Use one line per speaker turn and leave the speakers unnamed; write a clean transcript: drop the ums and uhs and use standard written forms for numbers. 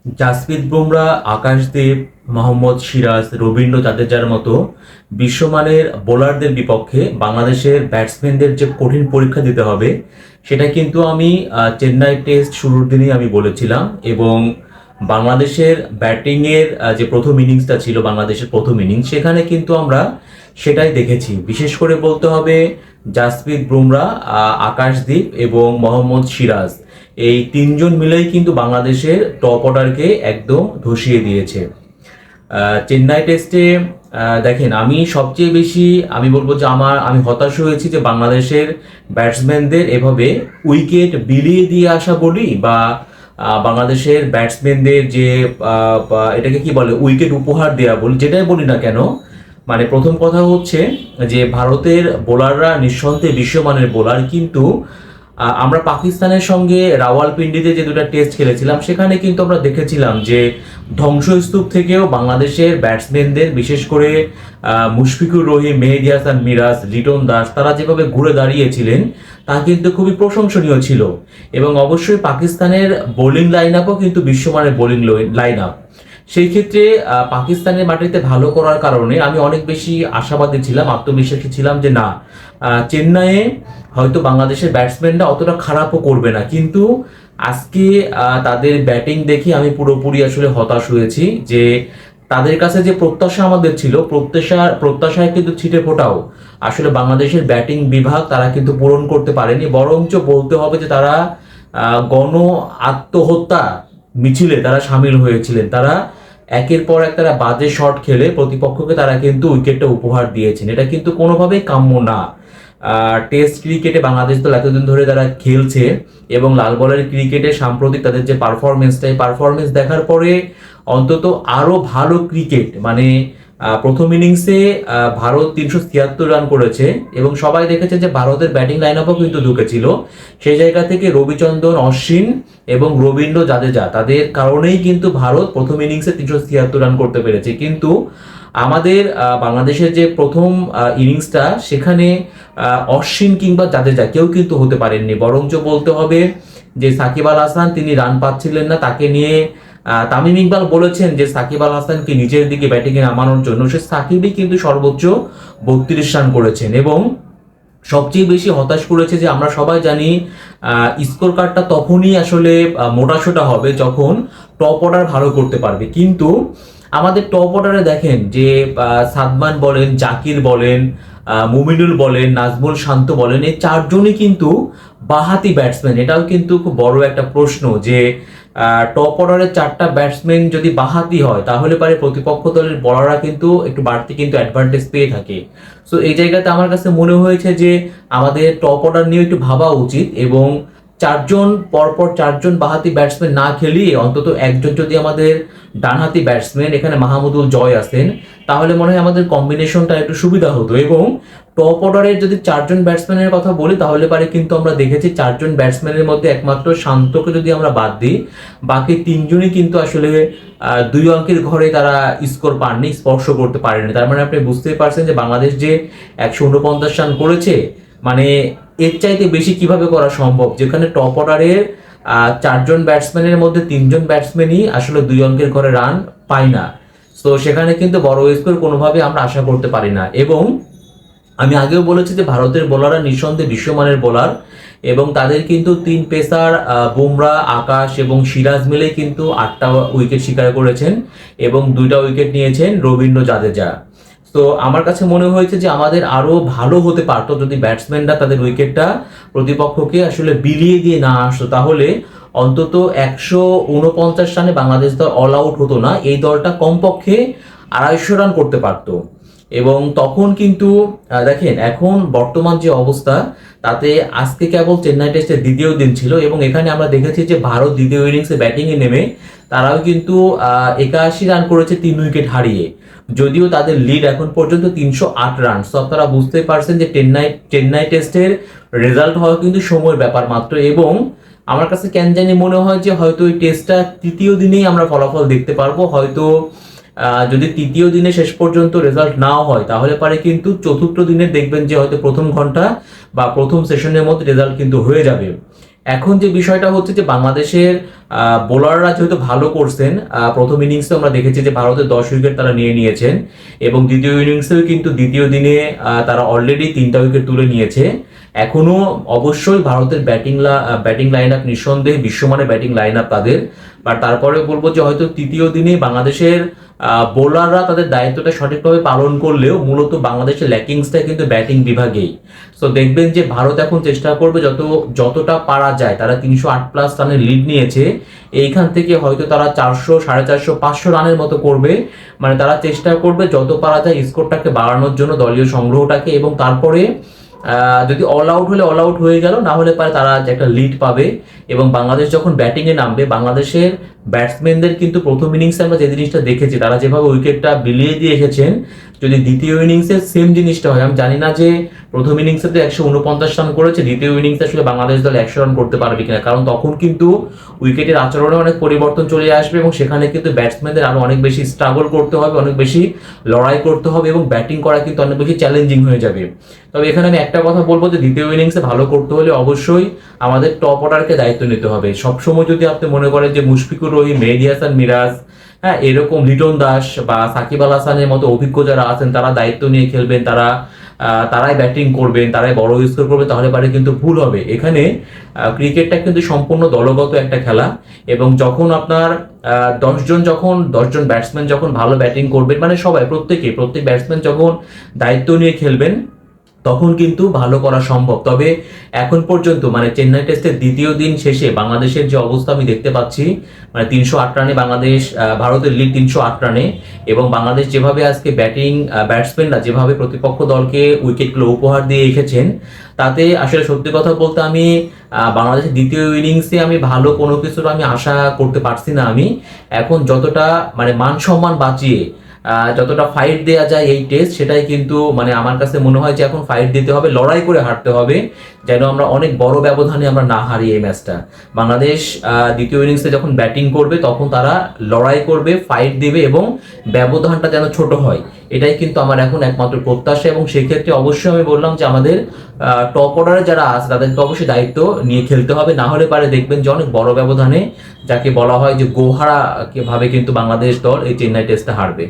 জাসপ্রীত বুমরা, আকাশদীপ, মোহাম্মদ সিরাজ, রবীন্দ্র জাদেজার মতো বিশ্বমানের বোলারদের বিপক্ষে বাংলাদেশের ব্যাটসম্যানদের যে কঠিন পরীক্ষা দিতে হবে সেটা কিন্তু আমি চেন্নাই টেস্ট শুরুর দিনেই আমি বলেছিলাম। এবং বাংলাদেশের ব্যাটিংয়ের যে প্রথম ইনিংসটা ছিল, বাংলাদেশের প্রথম ইনিংস, সেখানে কিন্তু আমরা সেটাই দেখেছি। বিশেষ করে বলতে হবে জাসপ্রীত বুমরা, আকাশদীপ এবং মোহাম্মদ সিরাজ, এই তিনজন মিলেই কিন্তু বাংলাদেশের টপ অর্ডারকে একদম ধসিয়ে দিয়েছে। চেন্নাই টেস্টে দেখেন, আমি সবচেয়ে বেশি আমি বলবো যে আমি হতাশ হয়েছি যে বাংলাদেশের ব্যাটসম্যানদের এভাবে উইকেট বিলিয়ে দিয়ে আসা বলি, বা বাংলাদেশের ব্যাটসম্যানদের যে এটাকে কি বলে, উইকেট উপহার দেওয়া বলি, যেটাই বলি না কেন। মানে প্রথম কথা হচ্ছে যে ভারতের বোলাররা নিঃসন্দেহে বিশ্বমানের বোলার, কিন্তু আমরা পাকিস্তানের সঙ্গে রাওয়ালপিন্ডিতে যে দুটো টেস্ট খেলেছিলাম সেখানে কিন্তু আমরা দেখেছিলাম যে ধ্বংসস্তূপ থেকেও বাংলাদেশের ব্যাটসম্যানদের, বিশেষ করে মুশফিকুর রহিম, মেহেদী হাসান মিরাজ, লিটন দাস, তারা যেভাবে ঘুরে দাঁড়িয়েছিলেন তা কিন্তু খুবই প্রশংসনীয় ছিল। এবং অবশ্যই পাকিস্তানের বোলিং লাইন আপও কিন্তু বিশ্বমানের বোলিং লাইন আপ। সেই ক্ষেত্রে পাকিস্তানের মাটিতে ভালো করার কারণে আমি অনেক বেশি আশাবাদী ছিলাম, আত্মবিশ্বাসী ছিলাম যে না, চেন্নাইয়ে হয়তো বাংলাদেশের ব্যাটসম্যানরা অতটা খারাপও করবে না। কিন্তু আজকে তাদের ব্যাটিং দেখে আমি পুরোপুরি আসলে হতাশ হয়েছি যে তাদের কাছে যে প্রত্যাশা আমাদের ছিল, প্রত্যাশায় কিন্তু ছিটে ফোটাও আসলে বাংলাদেশের ব্যাটিং বিভাগ তারা কিন্তু পূরণ করতে পারেনি। বরঞ্চ বলতে হবে যে তারা গণ আত্মহত্যা মিছিলে তারা সামিল হয়েছিলেন। তারা একের পর এক তারা বাজে শট খেলে প্রতিপক্ষকে তারা কিন্তু উইকেটটা উপহার দিয়েছেন। এটা কিন্তু কোনোভাবেই কাম্য না। টেস্ট ক্রিকেটে বাংলাদেশ দল এতদিন ধরে তারা খেলছে এবং লাল বলের ক্রিকেটে সাম্প্রতিক তাদের যে পারফরমেন্স দেখার পরে অন্তত আরো ভালো ক্রিকেট, মানে প্রথম ইনিংসে ভারত 376 রান করেছে এবং সবাই দেখেছে যে ভারতের ব্যাটিং লাইন আপও কিন্তু ঢুকেছিল। সেই জায়গা থেকে রবিচন্দ্রন অশ্বিন এবং রবীন্দ্র জাদেজা, তাদের কারণেই কিন্তু ভারত প্রথম ইনিংসে 376 রান করতে পেরেছে। কিন্তু আমাদের বাংলাদেশের যে প্রথম ইনিংসটা, সেখানে অশ্বিন কিংবা জাদেজা কেউ কিন্তু হতে পারেননি। বরঞ্চ বলতে হবে যে সাকিব আল হাসান, তিনি রান পাচ্ছিলেন না, তাকে নিয়ে তামিম ইকবাল বলেছেন যে সাকিব আল হাসানকে নিচের দিকে ব্যাটিংয়ে নামানোর জন্য। সে সাকিবই কিন্তু সর্বোচ্চ 32 রান করেছেন। এবং সবচেয়ে বেশি হতাশ করেছে যে আমরা সবাই জানি স্কোর কার্ডটা তখনই আসলে মোটাসোটা হবে যখন টপ অর্ডার ভালো করতে পারবে। কিন্তু আমাদের টপ অর্ডারে দেখেন যে সাদমান বলেন, জাকির বলেন, মুমিনুল বলেন, নাজমুল শান্ত বলেন, এই চারজনই কিন্তু বাহাতি ব্যাটসম্যান। এটাও কিন্তু খুব বড় একটা প্রশ্ন যে টপ অর্ডারের চারটা ব্যাটসম্যান যদি বাহাতি হয় তাহলে পারে প্রতিপক্ষ দলের বলাররা কিন্তু একটু বাড়তি কিন্তু অ্যাডভান্টেজ পেয়ে থাকে। সো এই জায়গাতে আমার কাছে মনে হয়েছে যে আমাদের টপ অর্ডার নিয়ে একটু ভাবা উচিত এবং চারজন বাহাতি ব্যাটসম্যান না খেলিয়ে অন্তত একজন যদি আমাদের ডানহাতি ব্যাটসম্যান, এখানে মাহমুদুল জয় আছেন, তাহলে মনে হয় আমাদের কম্বিনেশনটা একটু সুবিধা হতো। এবং টপ অর্ডারের যদি চারজন ব্যাটসম্যানের কথা বলি তাহলে পারে কিন্তু আমরা দেখেছি চারজন ব্যাটসম্যানের মধ্যে একমাত্র শান্তকে যদি আমরা বাদ দিই, বাকি তিনজনই কিন্তু আসলে 2 অঙ্কের ঘরে তারা স্কোর পাননি, স্পর্শ করতে পারেনি। তার মানে আপনি বুঝতেই পারছেন যে বাংলাদেশ যে 149 রান করেছে, মানে এর চাইতে বেশি কিভাবে করা সম্ভব, যেখানে টপ অর্ডারের চারজন ব্যাটসম্যানের মধ্যে তিনজন ব্যাটসম্যানই আসলে 2 অঙ্কের ঘরে রান পায় না। তো সেখানে কিন্তু বড় স্কোর কোনোভাবে আমরা আশা করতে পারি না। এবং আমি আগেও বলেছি যে ভারতের বোলাররা নিঃসন্দেহে বিশ্বমানের বোলার এবং তাদের কিন্তু 3 পেসার বুমরা, আকাশ এবং সিরাজ মিলে কিন্তু 8টা উইকেট শিকার করেছেন এবং 2টা উইকেট নিয়েছেন রবীন্দ্র জাদেজা। তো আমার কাছে মনে হয়েছে যে আমাদের আরো ভালো হতে পারতো যদি ব্যাটসম্যানরা তাদের উইকেটটা প্রতিপক্ষকে আসলে বিলিয়ে দিয়ে না আসতো। তাহলে অন্তত 149 রানে বাংলাদেশ দল অল আউট হতো না, এই দলটা কমপক্ষে 250 রান করতে পারতো। এবং তখন কিন্তু দেখেন এখন বর্তমান যে অবস্থা, তাতে আজকে কেবল চেন্নাই টেস্টের দ্বিতীয় দিন ছিল এবং এখানে আমরা দেখেছি যে ভারত দ্বিতীয় ইনিংসে ব্যাটিংয়ে নেমে তারাও কিন্তু 81 রান করেছে 3 উইকেট হারিয়ে, যদিও তাদের লিড এখন পর্যন্ত 308 রান। তো আপনারা বুঝতেই পারছেন যে চেন্নাই টেস্টের রেজাল্ট হওয়া কিন্তু সময়ের ব্যাপার মাত্র। এবং আমার কাছে কেন জানি মনে হয় যে হয়তো এই টেস্টটা তৃতীয় দিনেই আমরা ফলাফল দেখতে পারবো। হয়তো যদি তৃতীয় দিনে শেষ পর্যন্ত রেজাল্ট নাও হয় তাহলে পারে কিন্তু চতুর্থ দিনে দেখবেন যে হয়তো প্রথম ঘন্টা বা প্রথম সেশনের মধ্যে রেজাল্ট কিন্তু হয়ে যাবে। এখন যে বিষয়টা হচ্ছে যে বাংলাদেশের বোলাররা যেহেতু ভালো করছেন, প্রথম ইনিংসে আমরা দেখেছি যে ভারতের 10 উইকেট তারা নিয়ে নিয়েছেন, এবং দ্বিতীয় ইনিংসেও কিন্তু দ্বিতীয় দিনে তারা অলরেডি 3টা উইকেট তুলে নিয়েছে। এখনো অবশ্যই ভারতের ব্যাটিং লাইন আপ নিঃসন্দেহে বিশ্বমানের ব্যাটিং লাইন আপ তাদের, বাট তারপরে বলবো যে হয়তো তৃতীয় দিনে বাংলাদেশের বোলাররা তাদের দায়িত্বটা সঠিকভাবে পালন করলেও মূলত বাংলাদেশের ল্যাকিংসটা কিন্তু ব্যাটিং বিভাগেই। সো দেখবেন যে ভারত এখন চেষ্টা করবে যতটা পারা যায়, তারা 308+ রানের লিড নিয়েছে, এইখান থেকে হয়তো তারা 400, 450, 500 রানের মতো করবে। মানে তারা চেষ্টা করবে যত পারা যায় স্কোরটাকে বাড়ানোর জন্য দলীয় সংগ্রহটাকে, এবং তারপরে যদি অল আউট হলে অল আউট হয়ে গেল, না হলে পারে তারা একটা লিড পাবে। এবং বাংলাদেশ যখন ব্যাটিংয়ে নামবে, বাংলাদেশের ব্যাটসম্যানদের কিন্তু প্রথম ইনিংসে আমরা যে জিনিসটা দেখেছি, তারা যেভাবে উইকেটটা বিলিয়ে দিয়ে এসেছেন, যদি দ্বিতীয় ইনিংসে সেম জিনিসটা হয়, আমি জানি না যে প্রথম ইনিংসে তো 149 রান করেছে, দ্বিতীয় ইনিংসে আসলে বাংলাদেশ দল 100 রান করতে পারবে কিনা, কারণ তখন কিন্তু উইকেটের আচরণে অনেক পরিবর্তন চলে আসবে, এবং সেখানে কিন্তু ব্যাটসম্যানদের আরো অনেক বেশি স্ট্রাগল করতে হবে, অনেক বেশি লড়াই করতে হবে, এবং ব্যাটিং করা কিন্তু অনেক বেশি চ্যালেঞ্জিং হয়ে যাবে। তবে এখানে আমি একটা কথা বলবো যে দ্বিতীয় ইনিংসে ভালো করতে হলে অবশ্যই আমাদের টপ অর্ডারকে দায়িত্ব নিতে হবে। সবসময় যদি আপনি মনে করেন যে মুশফিকুর রহিম, মেহেদী হাসান মিরাজ, হ্যাঁ, এরকম লিটন দাস বা সাকিব আল হাসানের মতো অভিজ্ঞ যারা আছেন, তারা দায়িত্ব নিয়ে খেলবেন, তারাই ব্যাটিং করবেন, তারাই বড় স্কোর করবে, তাহলে পারে কিন্তু ভুল হবে। এখানে ক্রিকেটটা কিন্তু সম্পূর্ণ দলগত একটা খেলা, এবং যখন আপনার 10জন ব্যাটসম্যান যখন ভালো ব্যাটিং করবেন, মানে সবাই প্রত্যেক ব্যাটসম্যান যখন দায়িত্ব নিয়ে খেলবেন, তখন কিন্তু ভালো করা সম্ভব। তবে এখন পর্যন্ত মানে চেন্নাই টেস্টের দ্বিতীয় দিন শেষে বাংলাদেশের যে অবস্থা আমি দেখতে পাচ্ছি, মানে 308 রানে বাংলাদেশ, ভারতের লিড 308 রানে, এবং বাংলাদেশ যেভাবে আজকে ব্যাটসম্যানরা যেভাবে প্রতিপক্ষ দলকে উইকেটগুলো উপহার দিয়ে রেখেছেন, তাতে আসলে সত্যি কথা বলতে আমি বাংলাদেশের দ্বিতীয় ইনিংসে আমি ভালো কোনো কিছুর আমি আশা করতে পারছি না। আমি এখন যতটা মানে মান সম্মান বাঁচিয়ে যতটা ফাইট দেওয়া যায় এই টেস্ট, সেটাই কিন্তু মানে আমার কাছে মনে হয় যে এখন ফাইট দিতে হবে, লড়াই করে হারতে হবে, যেন আমরা অনেক বড় ব্যবধানে আমরা না হারি এই ম্যাচটা। বাংলাদেশ দ্বিতীয় ইনিংসে যখন ব্যাটিং করবে, তখন তারা লড়াই করবে, ফাইট দেবে, এবং ব্যবধানটা যেন ছোট হয়, এটাই কিন্তু আমার এখন একমাত্র প্রত্যাশা। এবং সেক্ষেত্রে অবশ্যই আমি বললাম যে আমাদের টপ অর্ডারে যারা আছে তাদেরকে অবশ্যই দায়িত্ব নিয়ে খেলতে হবে, না হলে পারে দেখবেন যে অনেক বড় ব্যবধানে, যাকে বলা হয় যে গোহারা ভাবে কিন্তু বাংলাদেশ দল এই চেন্নাই টেস্টে হারবে।